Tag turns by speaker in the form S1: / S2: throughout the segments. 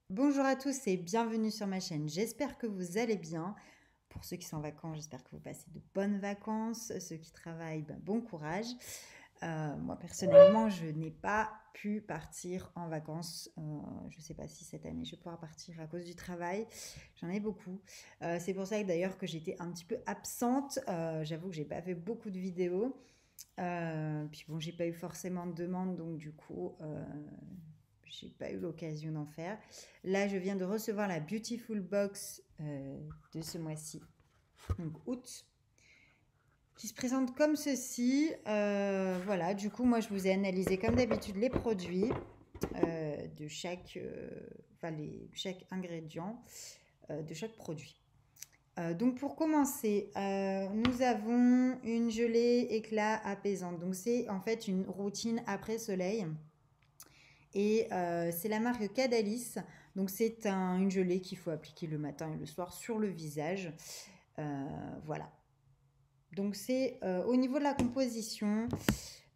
S1: Bonjour à tous et bienvenue sur ma chaîne, j'espère que vous allez bien. Pour ceux qui sont en vacances, j'espère que vous passez de bonnes vacances. Ceux qui travaillent, bon courage. Moi personnellement, je n'ai pas pu partir en vacances. Je ne sais pas si cette année je vais pouvoir partir à cause du travail. J'en ai beaucoup. C'est pour ça que d'ailleurs que j'étais un petit peu absente. J'avoue que j'ai pas fait beaucoup de vidéos. Puis bon, j'ai pas eu forcément de demande, donc du coup, j'ai pas eu l'occasion d'en faire. Là, je viens de recevoir la Beautiful Box de ce mois-ci, donc août, qui se présente comme ceci. Voilà, du coup, moi, je vous ai analysé comme d'habitude les produits de chaque ingrédient de chaque produit. Donc pour commencer, nous avons une gelée éclat apaisante. Donc c'est en fait une routine après soleil. Et c'est la marque Cadalis. Donc c'est une gelée qu'il faut appliquer le matin et le soir sur le visage. Voilà. Donc c'est au niveau de la composition.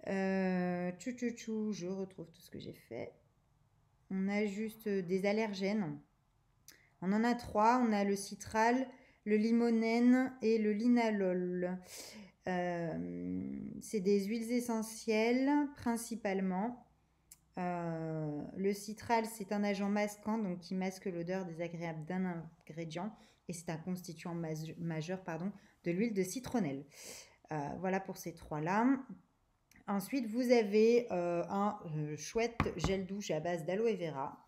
S1: Je retrouve tout ce que j'ai fait. On a juste des allergènes. On en a 3. On a le citral, le limonène et le linalol. C'est des huiles essentielles principalement. Le citral, c'est un agent masquant donc qui masque l'odeur désagréable d'un ingrédient et c'est un constituant majeur de l'huile de citronnelle. Voilà pour ces 3-là. Ensuite, vous avez un chouette gel douche à base d'aloe vera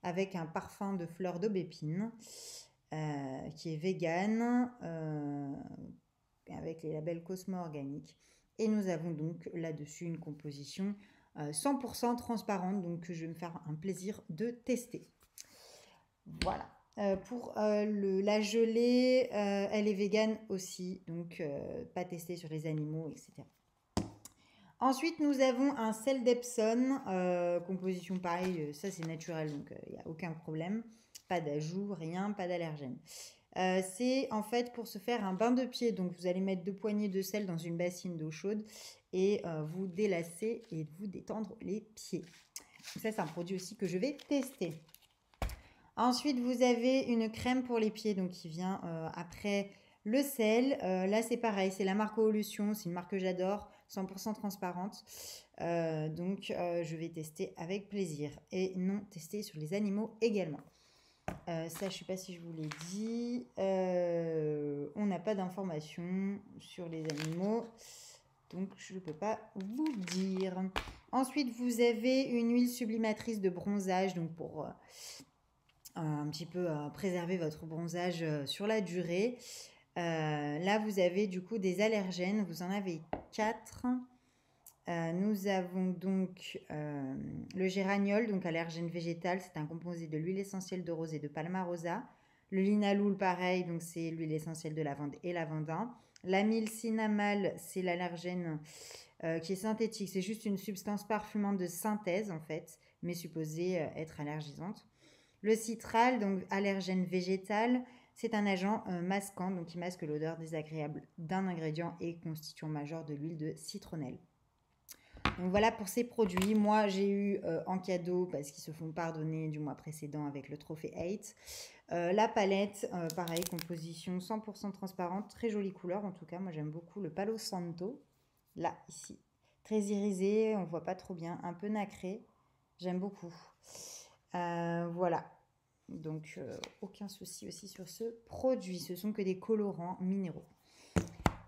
S1: avec un parfum de fleur d'aubépine qui est vegan avec les labels Cosmo Organique. Et nous avons donc là-dessus une composition 100% transparente, donc que je vais me faire un plaisir de tester. Voilà. Pour la gelée, elle est vegan aussi, donc pas testée sur les animaux, etc. Ensuite, nous avons un sel d'Epsom, composition pareil, ça c'est naturel, donc il n'y a aucun problème. Pas d'ajout, rien, pas d'allergène. C'est en fait pour se faire un bain de pied. Donc vous allez mettre 2 poignées de sel dans une bassine d'eau chaude et vous délasser et vous détendre les pieds. Donc ça c'est un produit aussi que je vais tester. Ensuite vous avez une crème pour les pieds donc qui vient après le sel. Là c'est pareil, c'est la marque Evolution, c'est une marque que j'adore, 100% transparente. Donc je vais tester avec plaisir et non tester sur les animaux également. Ça, je ne sais pas si je vous l'ai dit. On n'a pas d'informations sur les animaux. Donc, je ne peux pas vous dire. Ensuite, vous avez une huile sublimatrice de bronzage. Donc, pour un petit peu préserver votre bronzage sur la durée. Là, vous avez du coup des allergènes. Vous en avez 4. Nous avons donc le géraniol, donc allergène végétal, c'est un composé de l'huile essentielle de rose et de palmarosa. Le linalool, pareil, donc c'est l'huile essentielle de lavande et lavandin. L'amylcinamale, c'est l'allergène qui est synthétique, c'est juste une substance parfumante de synthèse en fait, mais supposée être allergisante. Le citral, donc allergène végétal, c'est un agent masquant, donc qui masque l'odeur désagréable d'un ingrédient et constituant majeur de l'huile de citronnelle. Donc voilà pour ces produits. Moi, j'ai eu en cadeau, parce qu'ils se font pardonner du mois précédent avec le trophée 8, la palette, pareil, composition 100% transparente, très jolie couleur en tout cas. Moi, j'aime beaucoup le Palo Santo, là, ici. Très irisé, on ne voit pas trop bien, un peu nacré. J'aime beaucoup. Voilà. Donc, aucun souci aussi sur ce produit. Ce sont que des colorants minéraux.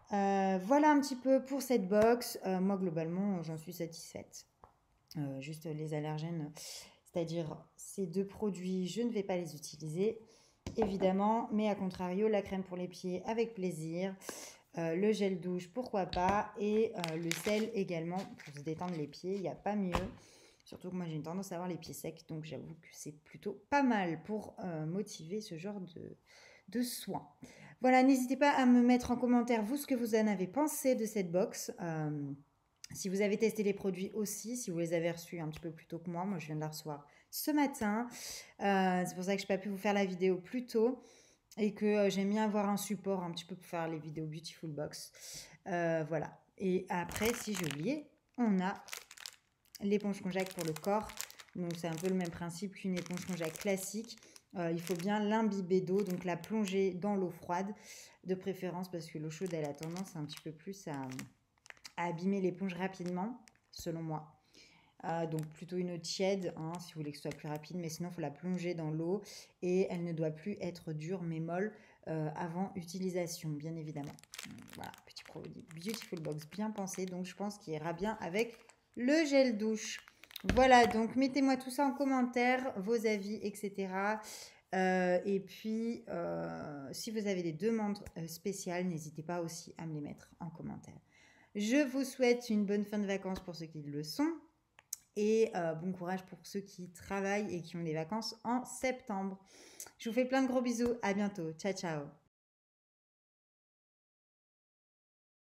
S1: Voilà un petit peu pour cette box. Moi, globalement, j'en suis satisfaite. Juste les allergènes, c'est-à-dire ces 2 produits, je ne vais pas les utiliser, évidemment. Mais à contrario, la crème pour les pieds, avec plaisir. Le gel douche, pourquoi pas. Et le sel également, pour se détendre les pieds, il n'y a pas mieux. Surtout que moi, j'ai une tendance à avoir les pieds secs. Donc, j'avoue que c'est plutôt pas mal pour motiver ce genre de soins. Voilà, n'hésitez pas à me mettre en commentaire, vous, ce que vous en avez pensé de cette box. Si vous avez testé les produits aussi, si vous les avez reçus un petit peu plus tôt que moi. Moi, je viens de la recevoir ce matin. C'est pour ça que je n'ai pas pu vous faire la vidéo plus tôt. et que j'aime bien avoir un support un petit peu pour faire les vidéos Beautiful Box. Voilà. Et après, si j'ai oublié, on a l'éponge konjac pour le corps. Donc c'est un peu le même principe qu'une éponge konjac classique. Il faut bien l'imbiber d'eau, donc la plonger dans l'eau froide, de préférence parce que l'eau chaude, elle a tendance un petit peu plus à abîmer l'éponge rapidement, selon moi. Donc plutôt une eau tiède, hein, si vous voulez que ce soit plus rapide, mais sinon il faut la plonger dans l'eau et elle ne doit plus être dure mais molle avant utilisation, bien évidemment. Voilà, petit produit Beautiful Box bien pensé, donc je pense qu'il ira bien avec le gel douche. Voilà, donc mettez-moi tout ça en commentaire, vos avis, etc. Et puis, si vous avez des demandes spéciales, n'hésitez pas aussi à me les mettre en commentaire. Je vous souhaite une bonne fin de vacances pour ceux qui le sont. Et bon courage pour ceux qui travaillent et qui ont des vacances en septembre. Je vous fais plein de gros bisous. À bientôt. Ciao, ciao.